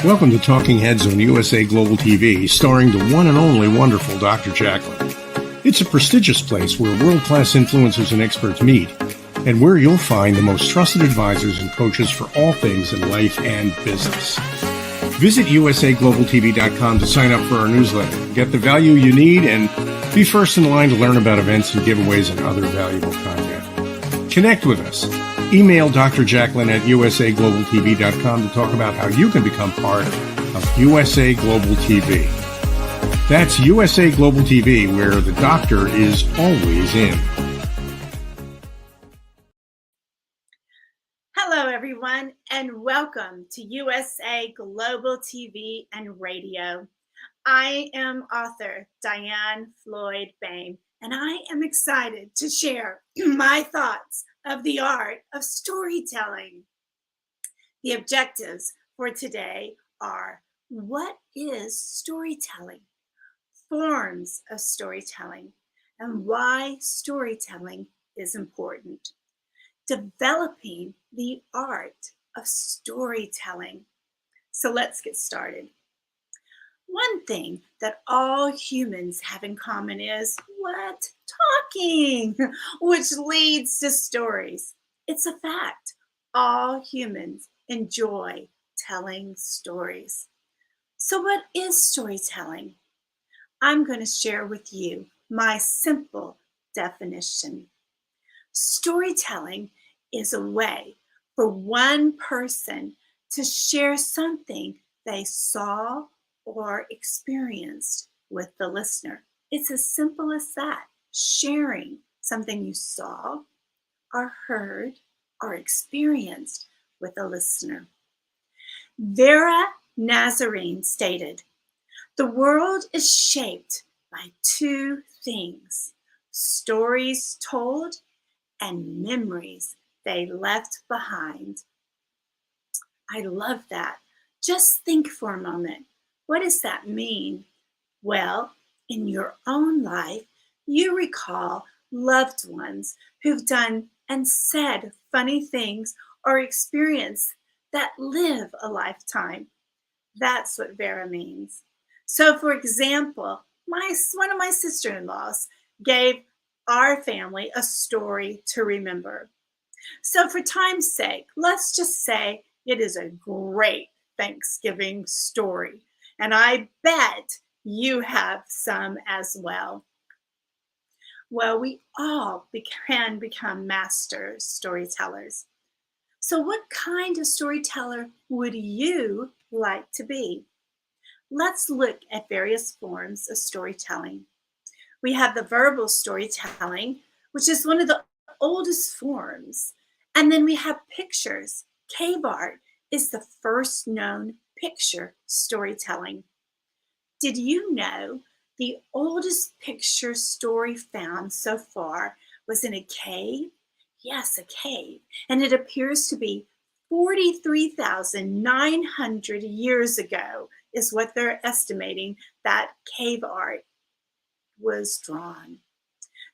Welcome to Talking Heads on USA Global TV, starring the one and only wonderful Dr. Jacqueline. It's a prestigious place where world-class influencers and experts meet, and where you'll find the most trusted advisors and coaches for all things in life and business. Visit usaglobaltv.com to sign up for our newsletter, get the value you need, and be first in line to learn about events and giveaways and other valuable content. Connect with us. Email Dr. Jacqueline at usaglobaltv.com to talk about how you can become part of USA Global TV. That's USA Global TV, where the doctor is always in. Hello, everyone, and welcome to USA Global TV and Radio. I am author Diann Floyd Boehm, and I am excited to share my thoughts of the art of storytelling. The objectives for today are: what is storytelling? Forms of storytelling, and why storytelling is important. Developing the art of storytelling. So let's get started. One thing that all humans have in common is what? Talking, which leads to stories. It's a fact. All humans enjoy telling stories. So what is storytelling? I'm going to share with you my simple definition. Storytelling is a way for one person to share something they saw or experienced with the listener. It's as simple as that. Sharing something you saw or heard or experienced with the listener. Vera Nazarene stated, "The world is shaped by two things: stories told and memories they left behind." I love that. Just think for a moment. What does that mean? Well, in your own life, you recall loved ones who've done and said funny things or experienced that live a lifetime. That's what Vera means. So, for example, one of my sister-in-laws gave our family a story to remember. So for time's sake, let's just say it is a great Thanksgiving story. And I bet you have some as well. Well, we all can become master storytellers. So what kind of storyteller would you like to be? Let's look at various forms of storytelling. We have the verbal storytelling, which is one of the oldest forms. And then we have pictures. Cave art is the first known picture storytelling. Did you know the oldest picture story found so far was in a cave? Yes, a cave. And it appears to be 43,900 years ago is what they're estimating that cave art was drawn.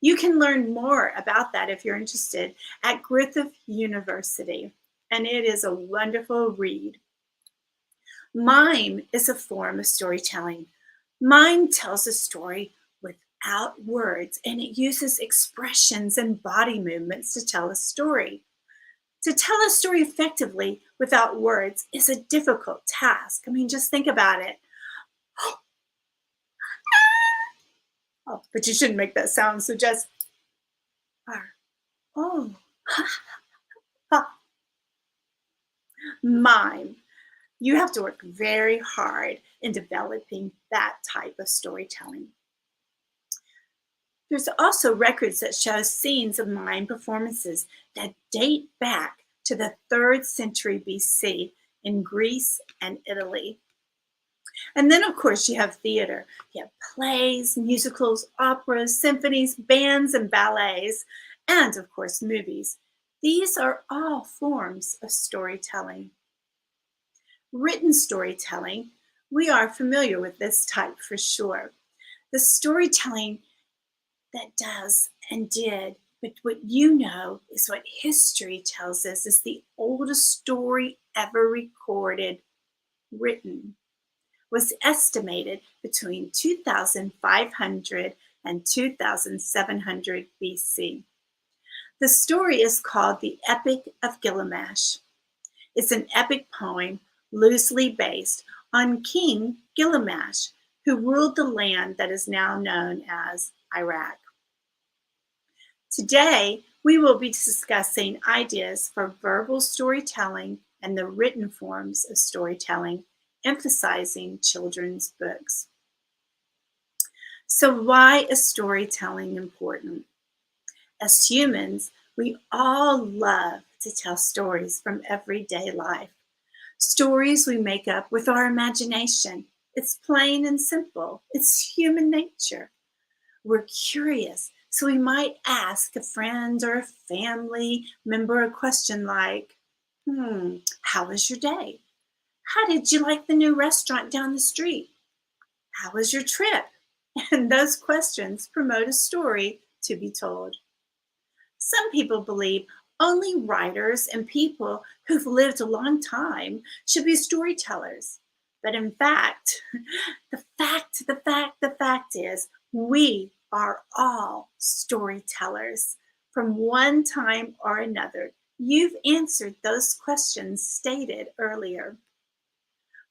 You can learn more about that if you're interested at Griffith University, and it is a wonderful read. Mime is a form of storytelling. Mime tells a story without words, and it uses expressions and body movements to tell a story. To tell a story effectively without words is a difficult task. I mean, just think about it. Oh, but you shouldn't make that sound, so just, oh, mime. You have to work very hard in developing that type of storytelling. There's also records that show scenes of mime performances that date back to the 3rd century BC in Greece and Italy. And then, of course, you have theater. You have plays, musicals, operas, symphonies, bands, and ballets, and, of course, movies. These are all forms of storytelling. Written storytelling, we are familiar with this type for sure. The storytelling that does and did, but what you know is what history tells us is the oldest story ever recorded. written was estimated between 2,500 and 2,700 BC. The story is called the Epic of Gilgamesh. It's an epic poem loosely based on King Gilgamesh, who ruled the land that is now known as Iraq. Today, we will be discussing ideas for verbal storytelling and the written forms of storytelling, emphasizing children's books. So why is storytelling important? As humans, we all love to tell stories from everyday life. Stories we make up with our imagination. It's plain and simple. It's human nature. We're curious, so we might ask a friend or a family member a question like, how was your day? How did you like the new restaurant down the street? How was your trip? And those questions promote a story to be told. Some people believe only writers and people who've lived a long time should be storytellers. But in fact, the fact is we are all storytellers from one time or another. You've answered those questions stated earlier.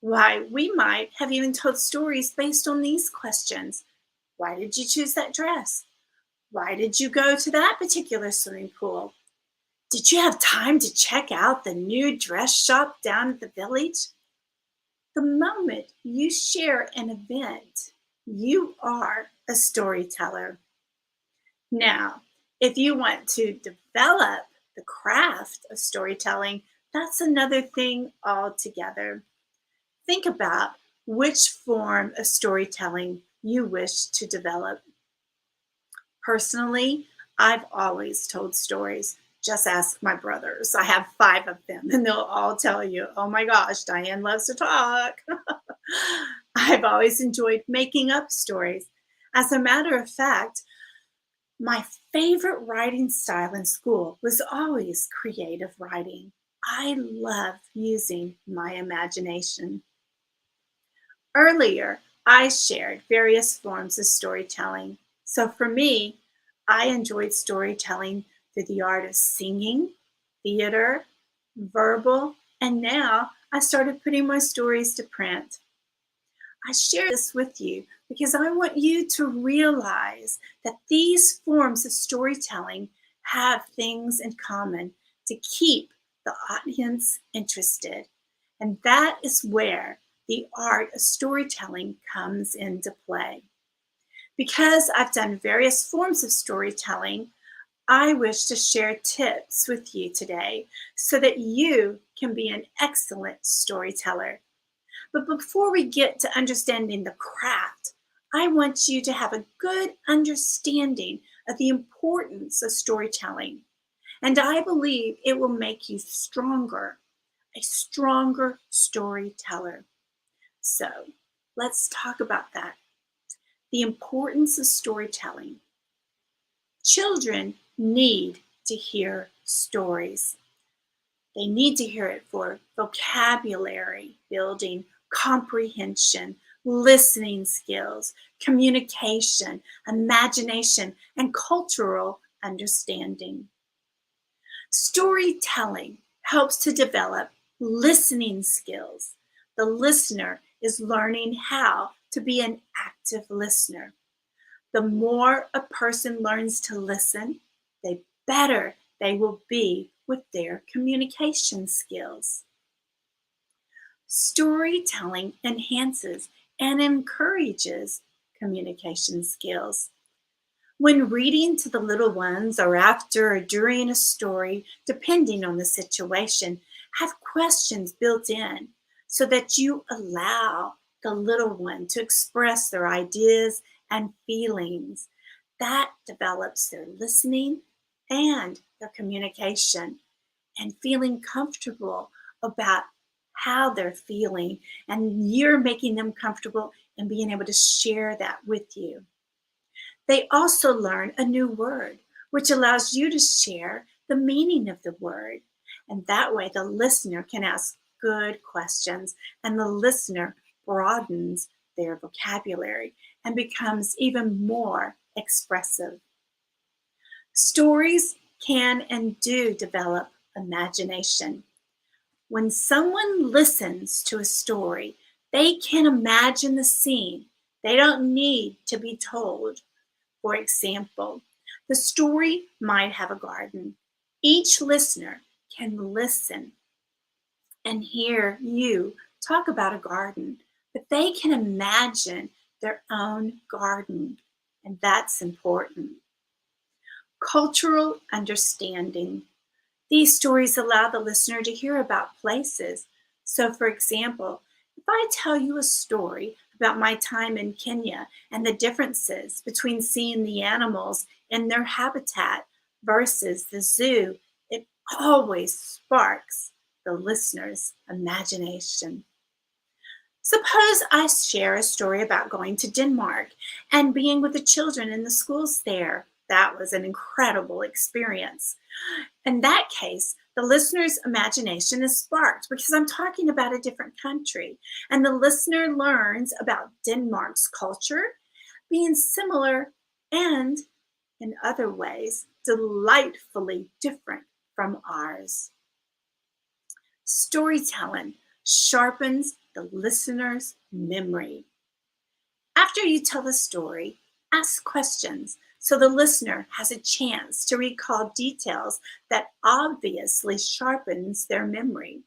Why, we might have even told stories based on these questions. Why did you choose that dress? Why did you go to that particular swimming pool? Did you have time to check out the new dress shop down at the village? The moment you share an event, you are a storyteller. Now, if you want to develop the craft of storytelling, that's another thing altogether. Think about which form of storytelling you wish to develop. Personally, I've always told stories. Just ask my brothers. I have 5 of them, and they'll all tell you, oh my gosh, Diann loves to talk. I've always enjoyed making up stories. As a matter of fact, my favorite writing style in school was always creative writing. I love using my imagination. Earlier, I shared various forms of storytelling. So for me, I enjoyed storytelling through the art of singing, theater, verbal, and now I started putting my stories to print. I share this with you because I want you to realize that these forms of storytelling have things in common to keep the audience interested. And that is where the art of storytelling comes into play. Because I've done various forms of storytelling, I wish to share tips with you today so that you can be an excellent storyteller. But before we get to understanding the craft, I want you to have a good understanding of the importance of storytelling. And I believe it will make you stronger, a stronger storyteller. So let's talk about that. The importance of storytelling. Children need to hear stories. They need to hear it for vocabulary building, comprehension, listening skills, communication, imagination, and cultural understanding. Storytelling helps to develop listening skills. The listener is learning how to be an active listener. The more a person learns to listen, the better they will be with their communication skills. Storytelling enhances and encourages communication skills. When reading to the little ones or after or during a story, depending on the situation, have questions built in so that you allow the little one to express their ideas and feelings. That develops their listening and their communication and feeling comfortable about how they're feeling. And you're making them comfortable and being able to share that with you. They also learn a new word, which allows you to share the meaning of the word. And that way the listener can ask good questions, and the listener broadens their vocabulary and becomes even more expressive. Stories can and do develop imagination. When someone listens to a story, they can imagine the scene. They don't need to be told. For example, the story might have a garden. Each listener can listen and hear you talk about a garden, but they can imagine their own garden, and that's important. Cultural understanding. These stories allow the listener to hear about places. So, for example, if I tell you a story about my time in Kenya and the differences between seeing the animals in their habitat versus the zoo, it always sparks the listener's imagination. Suppose I share a story about going to Denmark and being with the children in the schools there. That was an incredible experience. In that case, the listener's imagination is sparked because I'm talking about a different country, and the listener learns about Denmark's culture being similar and, in other ways, delightfully different from ours. Storytelling sharpens the listener's memory. After you tell the story, ask questions so the listener has a chance to recall details that obviously sharpens their memory.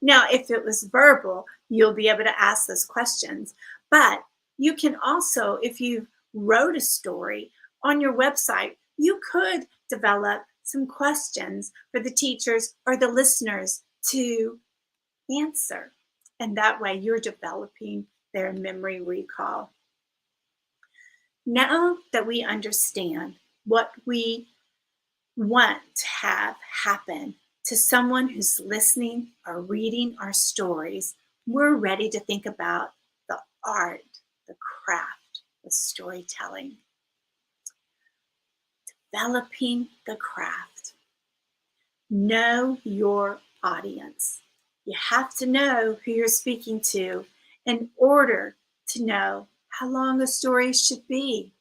Now, if it was verbal, you'll be able to ask those questions, but you can also, if you wrote a story on your website, you could develop some questions for the teachers or the listeners to answer. And that way you're developing their memory recall. Now that we understand what we want to have happen to someone who's listening or reading our stories, we're ready to think about the art, the craft of storytelling. Developing the craft. Know your audience. You have to know who you're speaking to in order to know how long a story should be.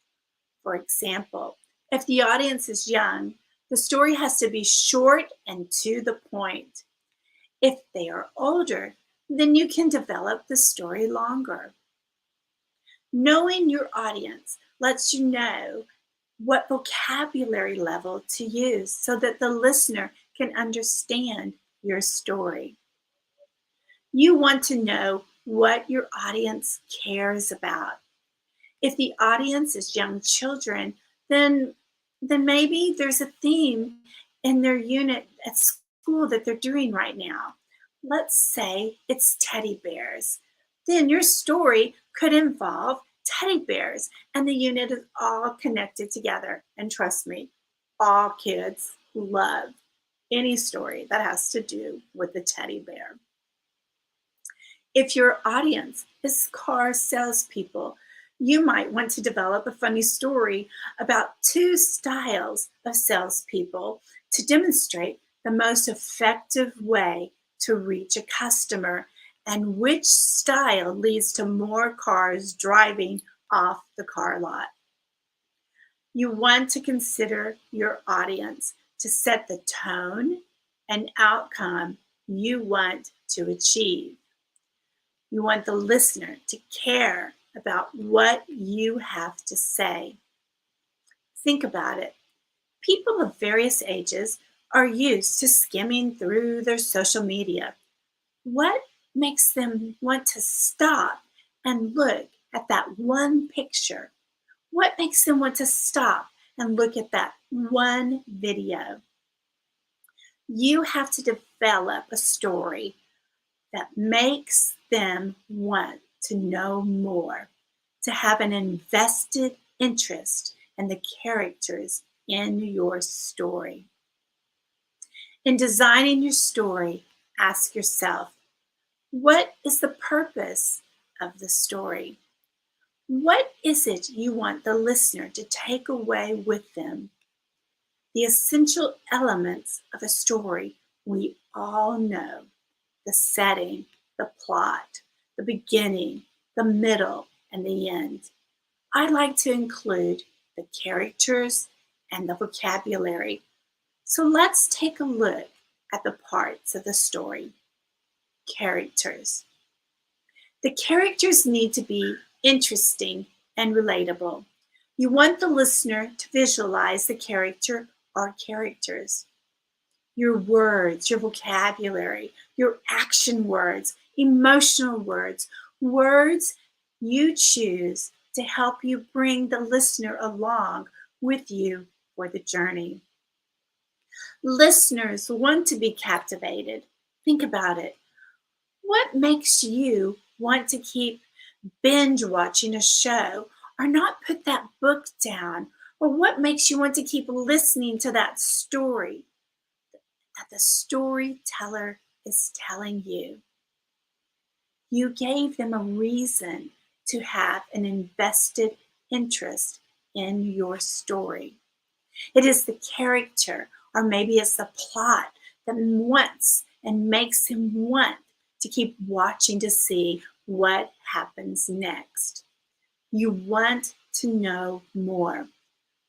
For example, if the audience is young, the story has to be short and to the point. If they are older, then you can develop the story longer. Knowing your audience lets you know what vocabulary level to use so that the listener can understand your story. You want to know what your audience cares about. If the audience is young children, then maybe there's a theme in their unit at school that they're doing right now. Let's say it's teddy bears. Then your story could involve teddy bears, and the unit is all connected together. And trust me, all kids love any story that has to do with the teddy bear. If your audience is car salespeople, you might want to develop a funny story about two styles of salespeople to demonstrate the most effective way to reach a customer and which style leads to more cars driving off the car lot. You want to consider your audience to set the tone and outcome you want to achieve. You want the listener to care about what you have to say. Think about it. People of various ages are used to skimming through their social media. What makes them want to stop and look at that one picture? What makes them want to stop and look at that one video? You have to develop a story that makes them want to know more, to have an invested interest in the characters in your story. In designing your story, ask yourself, what is the purpose of the story? What is it you want the listener to take away with them? The essential elements of a story we all know. the setting, the plot, the beginning, the middle, and the end. I like to include the characters and the vocabulary. So let's take a look at the parts of the story. Characters. The characters need to be interesting and relatable. You want the listener to visualize the character or characters. Your words, your vocabulary, your action words, emotional words, words you choose to help you bring the listener along with you for the journey. Listeners want to be captivated. Think about it. What makes you want to keep binge watching a show or not put that book down? Or what makes you want to keep listening to that story that the storyteller is telling you? You gave them a reason to have an invested interest in your story. It is the character, or maybe it's the plot that wants and makes him want to keep watching to see what happens next. You want to know more.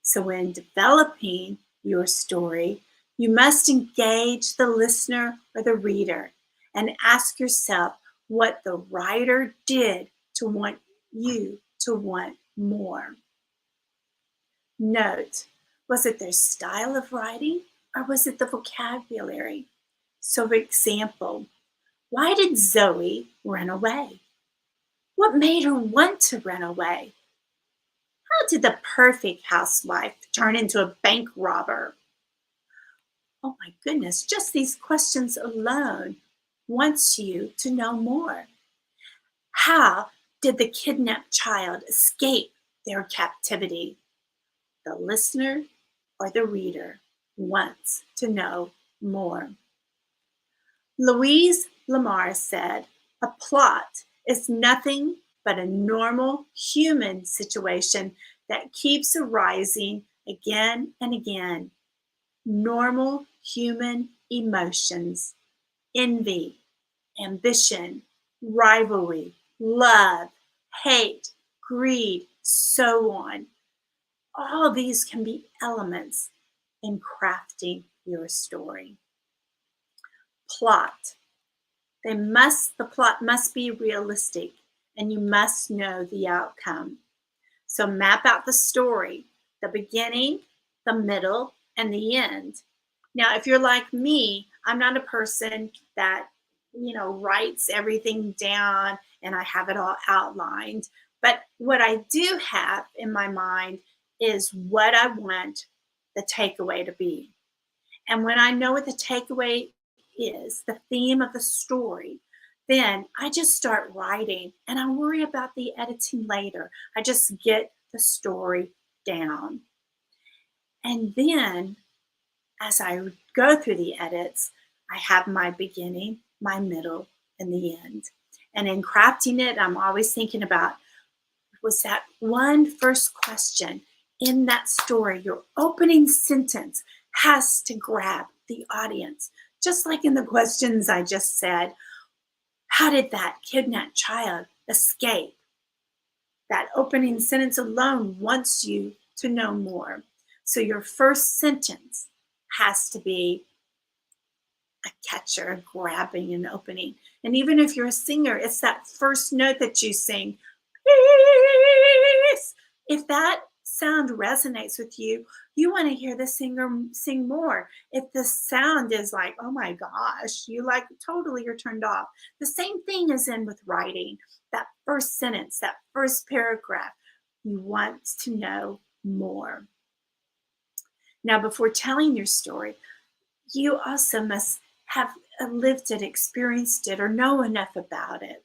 So when developing your story, you must engage the listener or the reader and ask yourself what the writer did to want you to want more. Note, was it their style of writing or was it the vocabulary? So for example, why did Zoe run away? What made her want to run away? How did the perfect housewife turn into a bank robber? Oh my goodness, just these questions alone wants you to know more. How did the kidnapped child escape their captivity? The listener or the reader wants to know more. Louise Lamar said, "A plot is nothing but a normal human situation that keeps arising again and again. Normal human emotions, envy, ambition, rivalry, love, hate, greed, so on. All these can be elements in crafting your story." Plot. The plot must be realistic and you must know the outcome. So map out the story, the beginning, the middle, and the end. Now, if you're like me, I'm not a person that, writes everything down and I have it all outlined. But what I do have in my mind is what I want the takeaway to be. And when I know what the takeaway is, the theme of the story, then I just start writing and I worry about the editing later. I just get the story down. And then as I go through the edits, I have my beginning, my middle, and the end. And in crafting it, I'm always thinking about, was that one first question in that story, your opening sentence has to grab the audience. Just like in the questions I just said, how did that kidnapped child escape? That opening sentence alone wants you to know more. So your first sentence has to be a catcher, a grabbing and opening. And even if you're a singer, it's that first note that you sing, peace. If that sound resonates with you, you want to hear the singer sing more. If the sound is like, oh my gosh, you like totally you're turned off. The same thing is in with writing. That first sentence, that first paragraph, you want to know more. Now, before telling your story, you also must have lived it, experienced it, or know enough about it,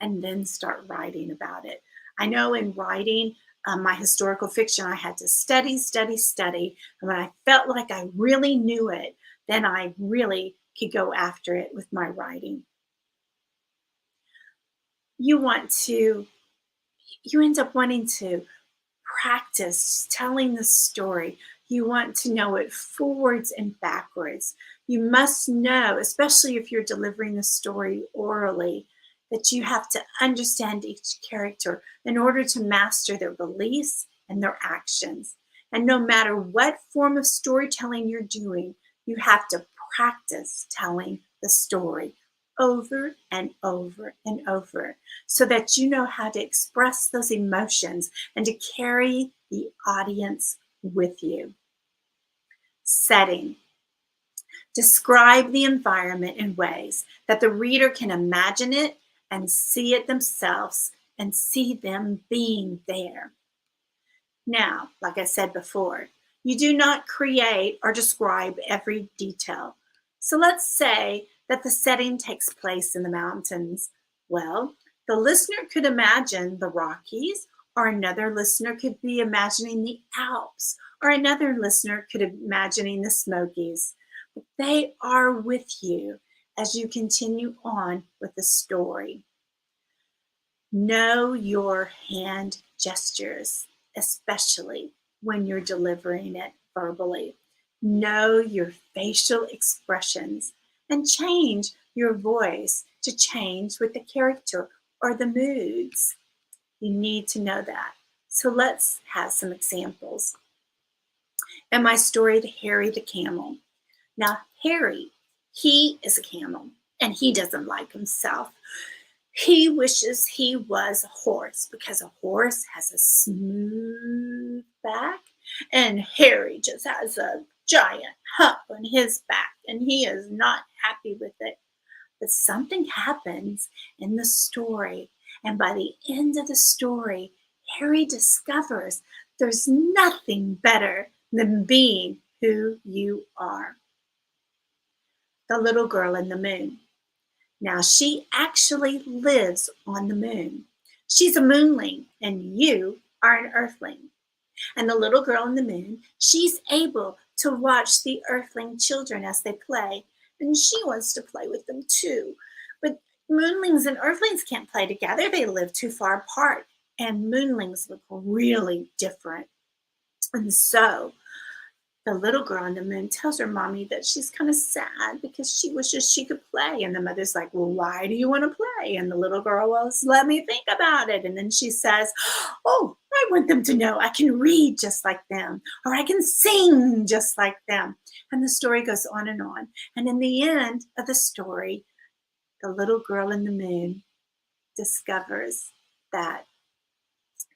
and then start writing about it. I know in writing my historical fiction, I had to study. And when I felt like I really knew it, then I really could go after it with my writing. You end up wanting to practice telling the story. You want to know it forwards and backwards. You must know, especially if you're delivering the story orally, that you have to understand each character in order to master their beliefs and their actions. And no matter what form of storytelling you're doing, you have to practice telling the story over and over and over so that you know how to express those emotions and to carry the audience with you. Setting. Describe the environment in ways that the reader can imagine it and see it themselves and see them being there. Now, like I said before, you do not create or describe every detail. So let's say that the setting takes place in the mountains. Well, the listener could imagine the Rockies, or another listener could be imagining the Alps, or another listener could be imagining the Smokies. But they are with you as you continue on with the story. Know your hand gestures, especially when you're delivering it verbally. Know your facial expressions and change your voice to change with the character or the moods. You need to know that. So let's have some examples. In my story, The Harry the Camel. Now, Harry, he is a camel and he doesn't like himself. He wishes he was a horse because a horse has a smooth back and Harry just has a giant hump on his back and he is not happy with it. But something happens in the story, and by the end of the story, Harry discovers there's nothing better than being who you are. The little girl in the moon. Now, she actually lives on the moon. She's a moonling, and you are an earthling. And the little girl in the moon, she's able to watch the earthling children as they play, and she wants to play with them too. But moonlings and earthlings can't play together. They live too far apart, and moonlings look really different. And so the little girl on the moon tells her mommy that she's kind of sad because she wishes she could play. And the mother's like, well, why do you want to play? And the little girl, well, let me think about it. And then she says, oh, I want them to know I can read just like them, or I can sing just like them. And the story goes on. And in the end of the story, the little girl in the moon discovers that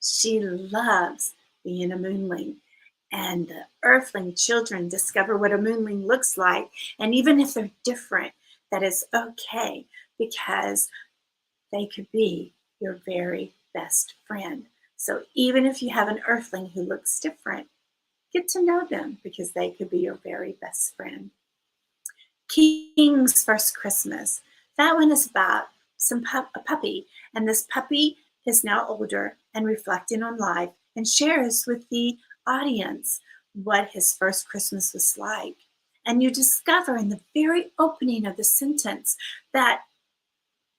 she loves being a moonling. And the earthling children discover what a moonling looks like. And even if they're different, that is okay because they could be your very best friend. So even if you have an earthling who looks different, get to know them because they could be your very best friend. King's First Christmas. That one is about a puppy. And this puppy is now older and reflecting on life and shares with the audience what his first Christmas was like. And you discover in the very opening of the sentence that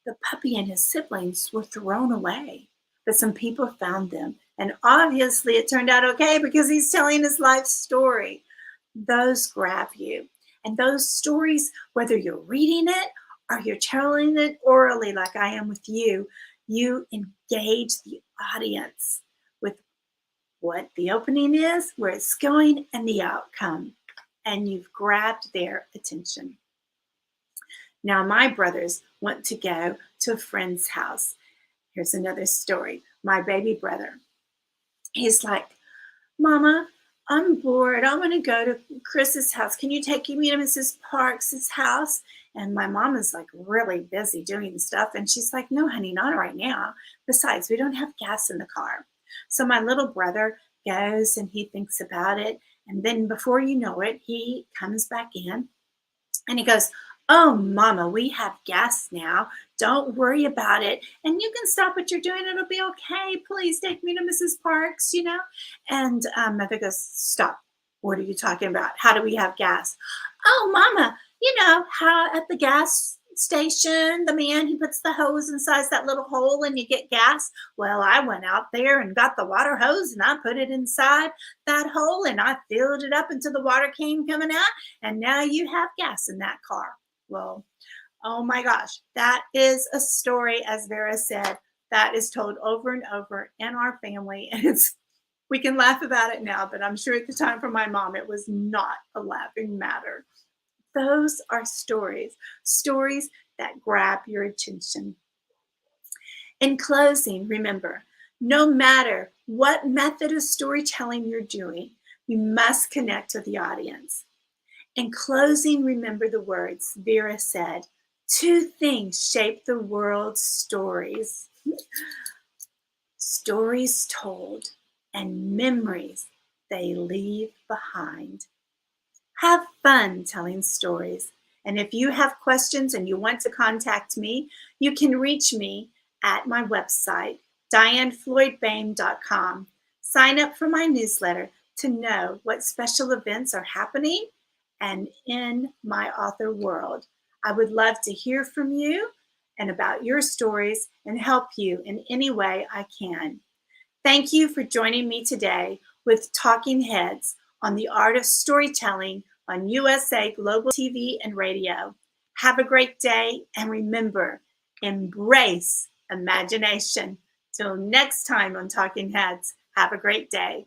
the puppy and his siblings were thrown away, but some people found them. And obviously it turned out okay because he's telling his life story. Those grab you. And those stories, whether you're reading it or you're telling it orally like I am with you, you engage the audience with what the opening is, where it's going, and the outcome. And you've grabbed their attention. Now, my brothers want to go to a friend's house. Here's another story. My baby brother, he's like, Mama, I'm bored. I want to go to Chris's house. Can you take me to Mrs. Parks' house? And my mom is like really busy doing stuff. And she's like, no, honey, not right now. Besides, we don't have gas in the car. So my little brother goes and he thinks about it. And then before you know it, he comes back in and he goes, oh, Mama, we have gas now. Don't worry about it. And you can stop what you're doing. It'll be okay. Please take me to Mrs. Parks, you know. And Mother goes, stop. What are you talking about? How do we have gas? Oh, Mama, you know how at the gas station, the man who puts the hose inside that little hole and you get gas. Well, I went out there and got the water hose and I put it inside that hole and I filled it up until the water came coming out. And now you have gas in that car. Well, oh my gosh, that is a story, as Vera said, that is told over and over in our family. And we can laugh about it now, but I'm sure at the time for my mom, it was not a laughing matter. Those are stories that grab your attention. In closing, remember, no matter what method of storytelling you're doing, you must connect with the audience. In closing, remember the words Vera said, 2 things shape the world's stories. Stories told and memories they leave behind. Have fun telling stories. And if you have questions and you want to contact me, you can reach me at my website, diannfloydboehm.com. Sign up for my newsletter to know what special events are happening and in my author world. I would love to hear from you and about your stories and help you in any way I can. Thank you for joining me today with Talking Heads on the art of storytelling on USA Global TV and Radio. Have a great day, and remember, embrace imagination. Till next time on Talking Heads, have a great day.